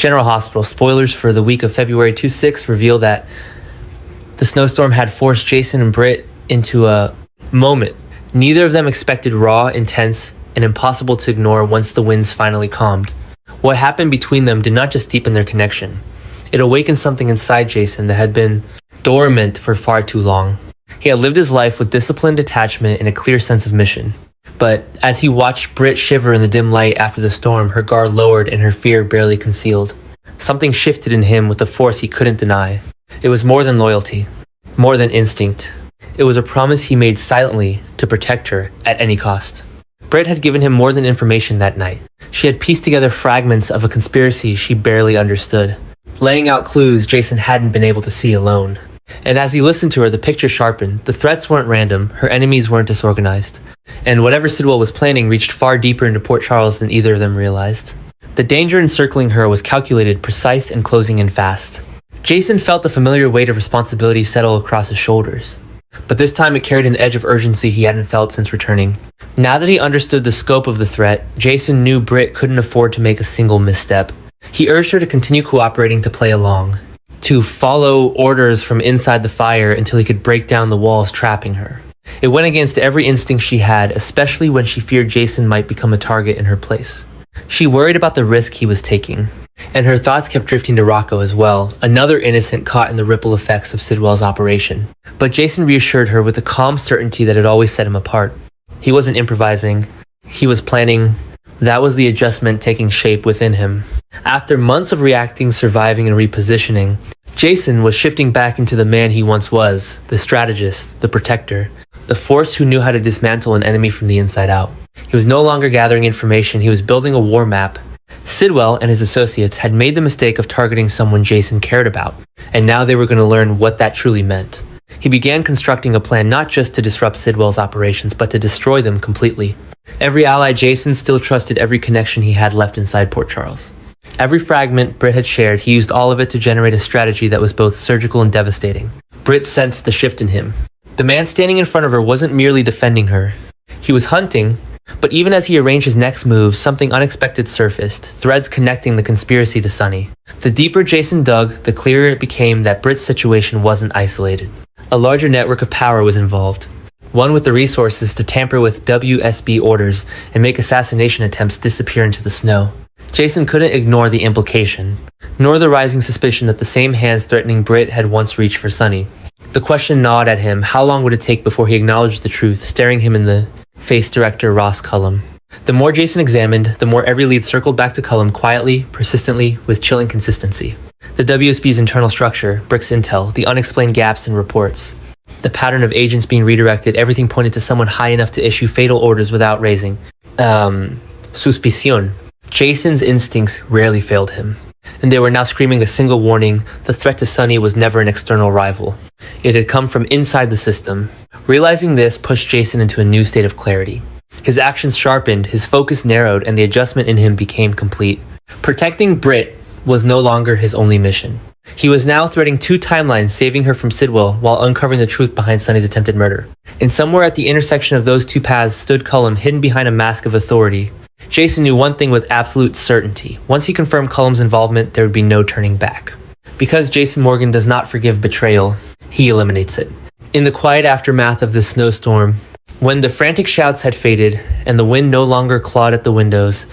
General Hospital. Spoilers for the week of February 26 reveal that the snowstorm had forced Jason and Britt into a moment neither of them expected, raw, intense, and impossible to ignore once the winds finally calmed. What happened between them did not just deepen their connection. It awakened something inside Jason that had been dormant for far too long. He had lived his life with disciplined detachment and a clear sense of mission. But as he watched Britt shiver in the dim light after the storm, her guard lowered and her fear barely concealed. Something shifted in him with a force he couldn't deny. It was more than loyalty, more than instinct. It was a promise he made silently to protect her at any cost. Britt had given him more than information that night. She had pieced together fragments of a conspiracy she barely understood, laying out clues Jason hadn't been able to see alone. And as he listened to her, the picture sharpened. The threats weren't random, her enemies weren't disorganized, and whatever Sidwell was planning reached far deeper into Port Charles than either of them realized. The danger encircling her was calculated, precise, and closing in fast. Jason felt the familiar weight of responsibility settle across his shoulders, but this time it carried an edge of urgency he hadn't felt since returning. Now that he understood the scope of the threat, Jason knew Britt couldn't afford to make a single misstep. He urged her to continue cooperating, to play along, to follow orders from inside the fire until he could break down the walls trapping her. It went against every instinct she had, especially when she feared Jason might become a target in her place. She worried about the risk he was taking, and her thoughts kept drifting to Rocco as well, another innocent caught in the ripple effects of Sidwell's operation. But Jason reassured her with the calm certainty that had always set him apart. He wasn't improvising, he was planning. That was the adjustment taking shape within him. After months of reacting, surviving, and repositioning, Jason was shifting back into the man he once was, the strategist, the protector, the force who knew how to dismantle an enemy from the inside out. He was no longer gathering information, he was building a war map. Sidwell and his associates had made the mistake of targeting someone Jason cared about, and now they were going to learn what that truly meant. He began constructing a plan not just to disrupt Sidwell's operations, but to destroy them completely. Every ally Jason still trusted, every connection he had left inside Port Charles. Every fragment Britt had shared, he used all of it to generate a strategy that was both surgical and devastating. Britt sensed the shift in him. The man standing in front of her wasn't merely defending her. He was hunting, but even as he arranged his next move, something unexpected surfaced, threads connecting the conspiracy to Sonny. The deeper Jason dug, the clearer it became that Britt's situation wasn't isolated. A larger network of power was involved, one with the resources to tamper with WSB orders and make assassination attempts disappear into the snow. Jason couldn't ignore the implication, nor the rising suspicion that the same hands threatening Britt had once reached for Sonny. The question gnawed at him. How long would it take before he acknowledged the truth, staring him in the face? Director Ross Cullum. The more Jason examined, the more every lead circled back to Cullum quietly, persistently, with chilling consistency. The WSB's internal structure, Brick's intel, the unexplained gaps in reports, the pattern of agents being redirected, everything pointed to someone high enough to issue fatal orders without raising suspicion. Jason's instincts rarely failed him, and they were now screaming a single warning: the threat to Sonny was never an external rival. It had come from inside the system. Realizing this pushed Jason into a new state of clarity. His actions sharpened, his focus narrowed, and the adjustment in him became complete. Protecting Britt was no longer his only mission. He was now threading two timelines, saving her from Sidwell while uncovering the truth behind Sonny's attempted murder. And somewhere at the intersection of those two paths stood Cullum, hidden behind a mask of authority. Jason knew one thing with absolute certainty. Once he confirmed Cullum's involvement, there would be no turning back. Because Jason Morgan does not forgive betrayal, he eliminates it. In the quiet aftermath of this snowstorm, when the frantic shouts had faded and the wind no longer clawed at the windows,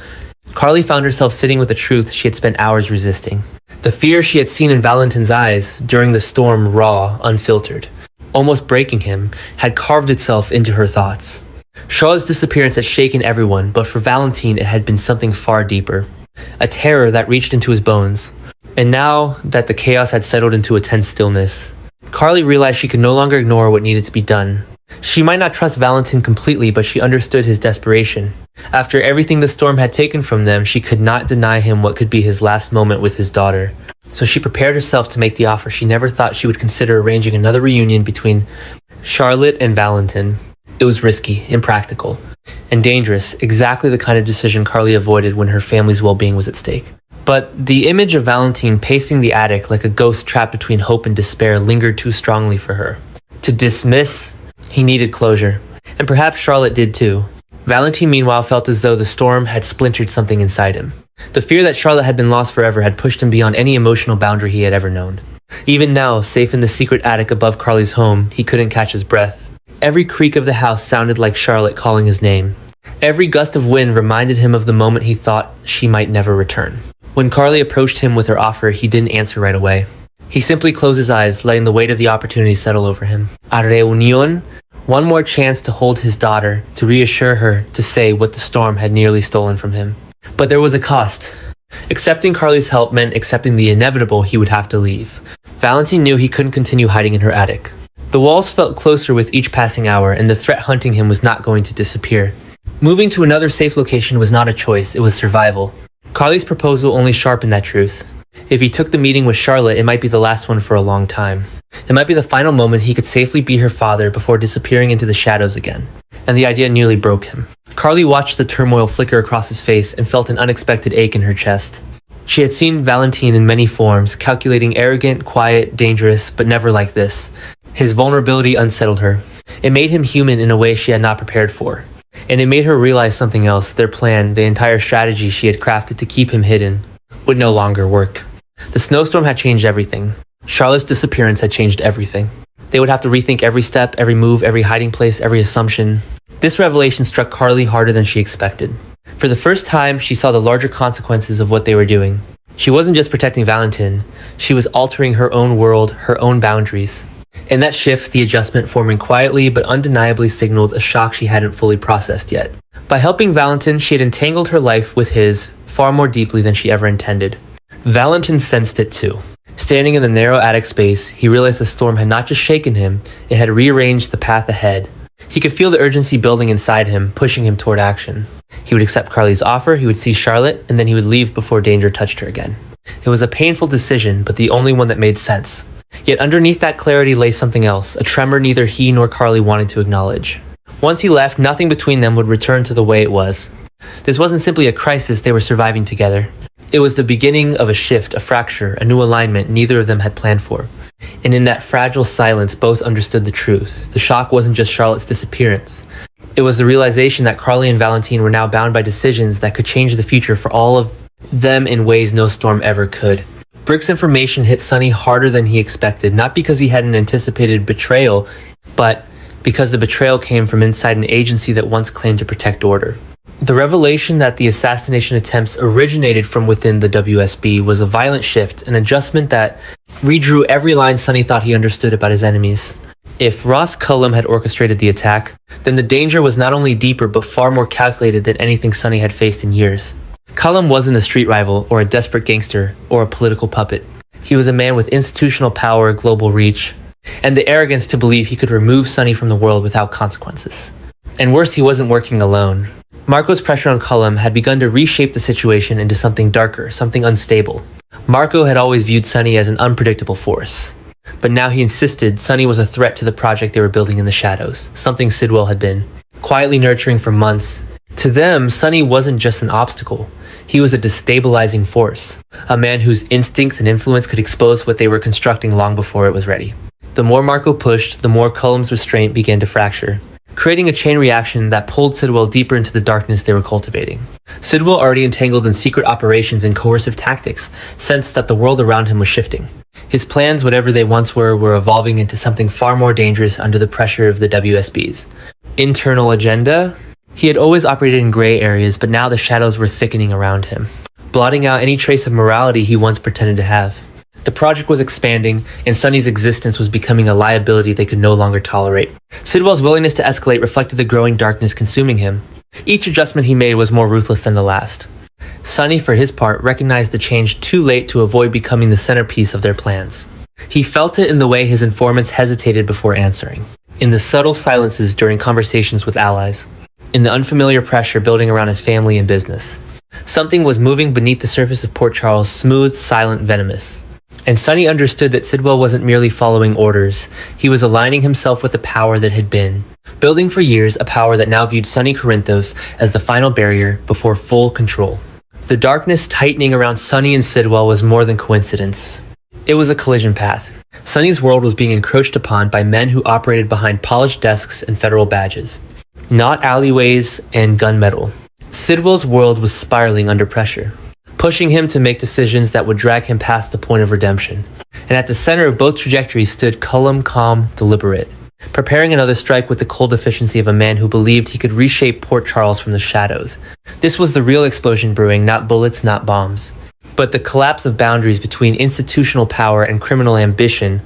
Carly found herself sitting with the truth she had spent hours resisting. The fear she had seen in Valentin's eyes during the storm, raw, unfiltered, almost breaking him, had carved itself into her thoughts. Charlotte's disappearance had shaken everyone, but for Valentin it had been something far deeper. A terror that reached into his bones. And now that the chaos had settled into a tense stillness, Carly realized she could no longer ignore what needed to be done. She might not trust Valentin completely, but she understood his desperation. After everything the storm had taken from them, she could not deny him what could be his last moment with his daughter. So she prepared herself to make the offer she never thought she would consider: arranging another reunion between Charlotte and Valentin. It was risky, impractical, and dangerous, exactly the kind of decision Carly avoided when her family's well-being was at stake. But the image of Valentin pacing the attic like a ghost trapped between hope and despair lingered too strongly for her. To dismiss, he needed closure, and perhaps Charlotte did too. Valentin, meanwhile, felt as though the storm had splintered something inside him. The fear that Charlotte had been lost forever had pushed him beyond any emotional boundary he had ever known. Even now, safe in the secret attic above Carly's home, he couldn't catch his breath. Every creak of the house sounded like Charlotte calling his name. Every gust of wind reminded him of the moment he thought she might never return. When Carly approached him with her offer, he didn't answer right away. He simply closed his eyes, letting the weight of the opportunity settle over him. A reunión, one more chance to hold his daughter, to reassure her, to say what the storm had nearly stolen from him. But there was a cost. Accepting Carly's help meant accepting the inevitable: he would have to leave. Valentin knew he couldn't continue hiding in her attic. The walls felt closer with each passing hour, and the threat hunting him was not going to disappear. Moving to another safe location was not a choice, it was survival. Carly's proposal only sharpened that truth. If he took the meeting with Charlotte, it might be the last one for a long time. It might be the final moment he could safely be her father before disappearing into the shadows again. And the idea nearly broke him. Carly watched the turmoil flicker across his face and felt an unexpected ache in her chest. She had seen Valentin in many forms, calculating, arrogant, quiet, dangerous, but never like this. His vulnerability unsettled her. It made him human in a way she had not prepared for. And it made her realize something else: their plan, the entire strategy she had crafted to keep him hidden, would no longer work. The snowstorm had changed everything. Charlotte's disappearance had changed everything. They would have to rethink every step, every move, every hiding place, every assumption. This revelation struck Carly harder than she expected. For the first time, she saw the larger consequences of what they were doing. She wasn't just protecting Valentin, she was altering her own world, her own boundaries. In that shift, the adjustment, forming quietly but undeniably, signaled a shock she hadn't fully processed yet. By helping Valentin, she had entangled her life with his far more deeply than she ever intended. Valentin sensed it too. Standing in the narrow attic space, he realized the storm had not just shaken him, it had rearranged the path ahead. He could feel the urgency building inside him, pushing him toward action. He would accept Carly's offer, he would see Charlotte, and then he would leave before danger touched her again. It was a painful decision, but the only one that made sense. Yet underneath that clarity lay something else, a tremor neither he nor Carly wanted to acknowledge. Once he left, nothing between them would return to the way it was. This wasn't simply a crisis they were surviving together. It was the beginning of a shift, a fracture, a new alignment neither of them had planned for. And in that fragile silence, both understood the truth. The shock wasn't just Charlotte's disappearance. It was the realization that Carly and Valentin were now bound by decisions that could change the future for all of them in ways no storm ever could. Brick's information hit Sonny harder than he expected, not because he had an anticipated betrayal, but because the betrayal came from inside an agency that once claimed to protect order. The revelation that the assassination attempts originated from within the WSB was a violent shift, an adjustment that redrew every line Sonny thought he understood about his enemies. If Ross Cullum had orchestrated the attack, then the danger was not only deeper but far more calculated than anything Sonny had faced in years. Cullum wasn't a street rival, or a desperate gangster, or a political puppet. He was a man with institutional power, global reach, and the arrogance to believe he could remove Sonny from the world without consequences. And worse, he wasn't working alone. Marco's pressure on Cullum had begun to reshape the situation into something darker, something unstable. Marco had always viewed Sonny as an unpredictable force. But now he insisted Sonny was a threat to the project they were building in the shadows, something Sidwell had been quietly nurturing for months. To them, Sonny wasn't just an obstacle. He was a destabilizing force, a man whose instincts and influence could expose what they were constructing long before it was ready. The more Marco pushed, the more Cullum's restraint began to fracture, creating a chain reaction that pulled Sidwell deeper into the darkness they were cultivating. Sidwell, already entangled in secret operations and coercive tactics, sensed that the world around him was shifting. His plans, whatever they once were evolving into something far more dangerous under the pressure of the WSB's internal agenda. He had always operated in gray areas, but now the shadows were thickening around him, blotting out any trace of morality he once pretended to have. The project was expanding, and Sonny's existence was becoming a liability they could no longer tolerate. Sidwell's willingness to escalate reflected the growing darkness consuming him. Each adjustment he made was more ruthless than the last. Sonny, for his part, recognized the change too late to avoid becoming the centerpiece of their plans. He felt it in the way his informants hesitated before answering, in the subtle silences during conversations with allies, in the unfamiliar pressure building around his family and business. Something was moving beneath the surface of Port Charles, smooth, silent, venomous. And Sonny understood that Sidwell wasn't merely following orders. He was aligning himself with the power that had been, building for years a power that now viewed Sonny Corinthos as the final barrier before full control. The darkness tightening around Sonny and Sidwell was more than coincidence. It was a collision path. Sonny's world was being encroached upon by men who operated behind polished desks and federal badges, not alleyways and gunmetal. Sidwell's world was spiraling under pressure. pushing him to make decisions that would drag him past the point of redemption. And at the center of both trajectories stood Cullum, calm, deliberate, preparing another strike with the cold efficiency of a man who believed he could reshape Port Charles from the shadows. This was the real explosion brewing, not bullets, not bombs, but the collapse of boundaries between institutional power and criminal ambition.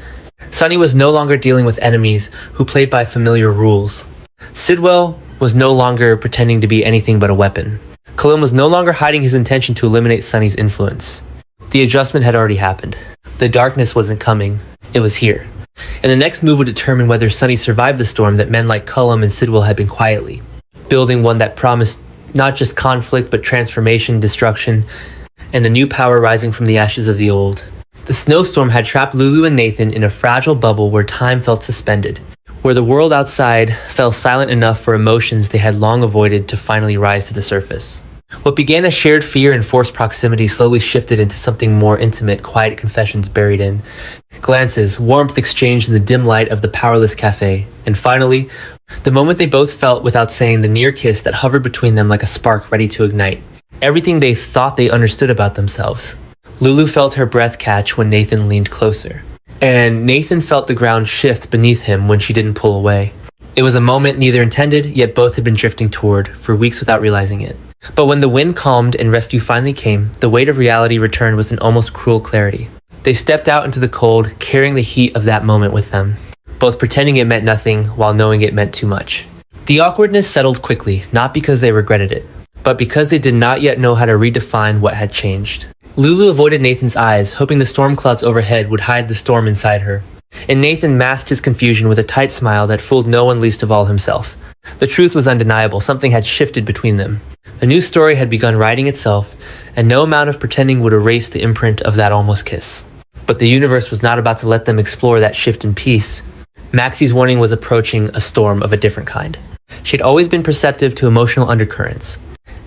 Sonny was no longer dealing with enemies who played by familiar rules. Sidwell was no longer pretending to be anything but a weapon. Cullum was no longer hiding his intention to eliminate Sonny's influence. The adjustment had already happened. The darkness wasn't coming. It was here. And the next move would determine whether Sonny survived the storm that men like Cullum and Sidwell had been quietly building, one that promised not just conflict but transformation, destruction, and a new power rising from the ashes of the old. The snowstorm had trapped Lulu and Nathan in a fragile bubble where time felt suspended, where the world outside fell silent enough for emotions they had long avoided to finally rise to the surface. What began as shared fear and forced proximity slowly shifted into something more intimate, quiet confessions buried in glances, warmth exchanged in the dim light of the powerless cafe, and finally, the moment they both felt without saying, the near kiss that hovered between them like a spark ready to ignite everything they thought they understood about themselves. Lulu felt her breath catch when Nathan leaned closer, and Nathan felt the ground shift beneath him when she didn't pull away. It was a moment neither intended, yet both had been drifting toward for weeks without realizing it. But when the wind calmed and rescue finally came, the weight of reality returned with an almost cruel clarity. They stepped out into the cold, carrying the heat of that moment with them, both pretending it meant nothing while knowing it meant too much. The awkwardness settled quickly, not because they regretted it, but because they did not yet know how to redefine what had changed. Lulu avoided Nathan's eyes, hoping the storm clouds overhead would hide the storm inside her. And Nathan masked his confusion with a tight smile that fooled no one, least of all himself. The truth was undeniable. Something had shifted between them. A new story had begun writing itself, and no amount of pretending would erase the imprint of that almost kiss. But the universe was not about to let them explore that shift in peace. Maxie's warning was approaching a storm of a different kind. She had always been perceptive to emotional undercurrents,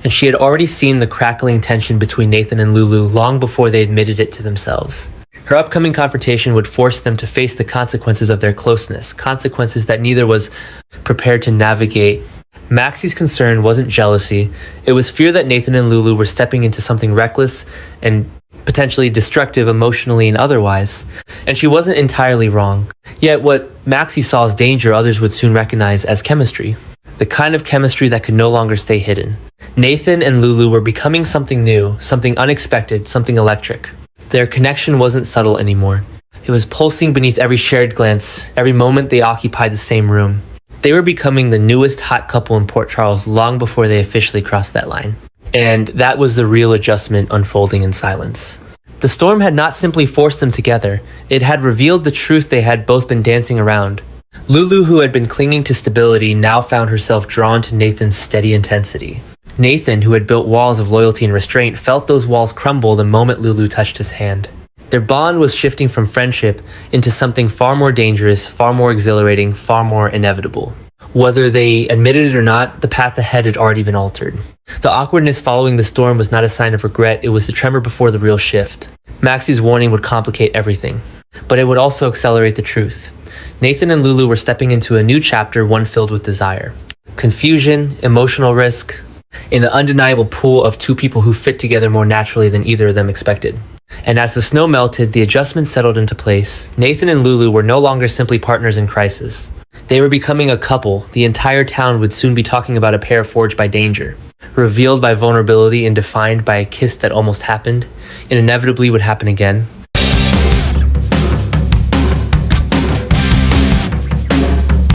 and she had already seen the crackling tension between Nathan and Lulu long before they admitted it to themselves. Her upcoming confrontation would force them to face the consequences of their closeness, consequences that neither was prepared to navigate. Maxie's concern wasn't jealousy, it was fear that Nathan and Lulu were stepping into something reckless and potentially destructive emotionally and otherwise, and she wasn't entirely wrong. Yet what Maxie saw as danger, others would soon recognize as chemistry. The kind of chemistry that could no longer stay hidden. Nathan and Lulu were becoming something new, something unexpected, something electric. Their connection wasn't subtle anymore. It was pulsing beneath every shared glance, every moment they occupied the same room. They were becoming the newest hot couple in Port Charles long before they officially crossed that line. And that was the real adjustment unfolding in silence. The storm had not simply forced them together, it had revealed the truth they had both been dancing around. Lulu, who had been clinging to stability, now found herself drawn to Nathan's steady intensity. Nathan, who had built walls of loyalty and restraint, felt those walls crumble the moment Lulu touched his hand. Their bond was shifting from friendship into something far more dangerous, far more exhilarating, far more inevitable. Whether they admitted it or not, the path ahead had already been altered. The awkwardness following the storm was not a sign of regret, it was the tremor before the real shift. Maxie's warning would complicate everything, but it would also accelerate the truth. Nathan and Lulu were stepping into a new chapter, one filled with desire, confusion, emotional risk, in the undeniable pool of two people who fit together more naturally than either of them expected. And as the snow melted, the adjustment settled into place. Nathan and Lulu were no longer simply partners in crisis. They were becoming a couple. The entire town would soon be talking about a pair forged by danger, revealed by vulnerability and defined by a kiss that almost happened, and inevitably would happen again.